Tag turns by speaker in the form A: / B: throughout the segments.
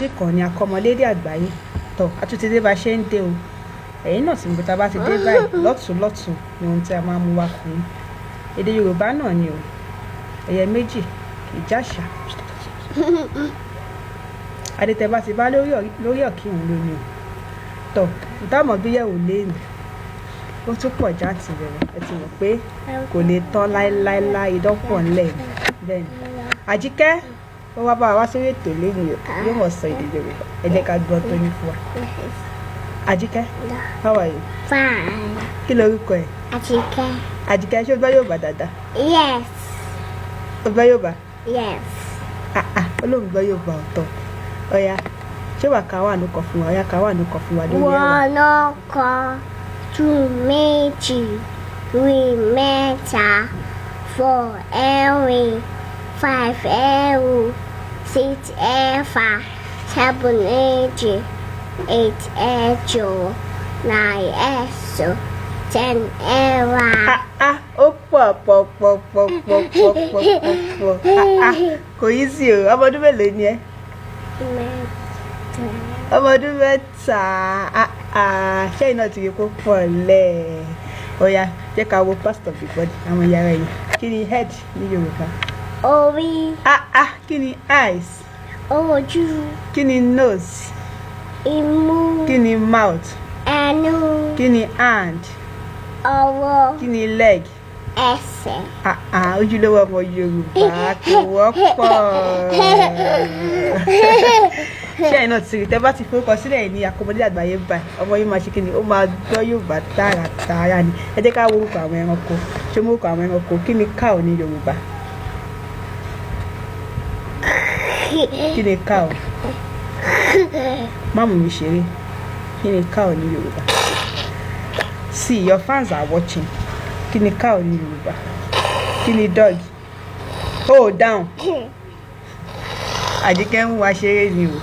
A: sí ìkànnì Akomolede Agbaye tọ̀ àtúntí dé bá ṣe ń dé o ẹ̀yin náà sì ń bọ́ta bá ti dé báyìí lọ́tùn ni ohun tí a máa mú wá fún yín èdè Yorùbá náà ni o ẹ̀yẹ méjì kì í jáṣà adétẹ bá ti bá lórí ọ̀kí òun ló ní o tọ̀ ìtààmú gbéyẹ̀wò léènì ó tún pọ̀ jáǹtì rẹ̀ ẹ ti mọ̀ pé kò lè tán láéláéláé ìdọ́pọ̀ ńlẹ̀ bẹ́ẹ̀ ni Àjíkẹ́ ó wá bá wa sórí ètò lẹ́yìn yóò mọ̀ sọ èdè Yorùbá ẹ jẹ́ ká gbọ́ tó ní fún wa. Àjíkẹ́, how are you?
B: Fine.
A: Kí lorúkọ ẹ̀?
B: Ajike.
A: Àjíkẹ́ ṣé o gbọ́ Yorùbá dáadáa?
B: Yes.
A: O gbọ́ Yorùbá?
B: Yes.
A: Olóhùn gbọ́ Yorùbá ọ̀tọ̀ ọ̀ya ṣé wàá ká wà nùkọ̀ fún wa ọ̀ya ká wà nùkọ̀ fún wa lórí ẹ̀wà.
B: One kan, two méjì, three mẹ́ta, four ẹ̀rin, five ẹ̀rù, six ẹ̀fà, seven èje, eight ẹ̀jọ, nine ẹ̀sán, ten ẹ̀wá.
A: Ó pọ̀ kò yí sí o ọmọ ọdún mélòó ni ẹ? Ọmọ ọdún mẹ́ta ṣẹ́yìn náà ti rí kó pọ̀ lẹ̀ ọ̀ya jẹ́ ká wo part of the body àwọn yàrá yìí kí ni head ní Yorùbá?
B: Orí.
A: Kí ni eyes?
B: Ojú.
A: Kí ni nose?
B: Imú.
A: Kí ni mouth?
B: Ẹnu.
A: Kí ni hand?
B: Ọwọ́.
A: Kí ni leg?
B: Ẹsẹ̀.
A: Ojúlówó ọmọ Yorùbá kò wọ́pọ̀. Ṣé ẹ̀yin náà ti rí tẹ́ bá ti forúkọ sílẹ̀ ní Akomolede Agbaye báyìí ọmọ yìí máa ṣe kí ni ó máa gbọ́ Yorùbá tààràtààrà ni ẹ jẹ́ ká wo orúkọ àwọn ẹranko ṣé mo orúkọ àwọn ẹranko kí ni cow ní Yorùbá? Kí ni cow? Má mú mi ṣeré kí ni cow ní Yorùbá? See, your fans are watching. Kí ni cow ní Yorùbá? Kí ni dog? Hold down. Àjíkẹ́ ń wá ṣeré ni o.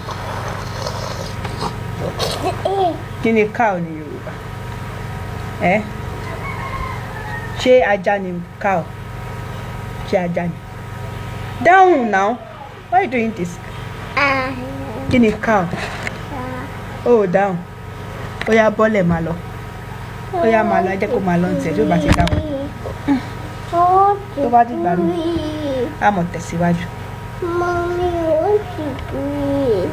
A: Kí ni cow ní Yorùbá? Ṣé ajá ni cow? Ṣé ajá ni? Down now. Why are you doing this? Kí ni cow? Hold down. Ó yá bọ́lẹ̀ máa lọ. Ó yá máa lọ ẹ jẹ́ kó máa lọ ní tiẹ̀ tó bá ti dáhùn. Tó bá ti gbàlú, a mọ̀ tẹ̀síwájú.
B: Mommy, what you doing?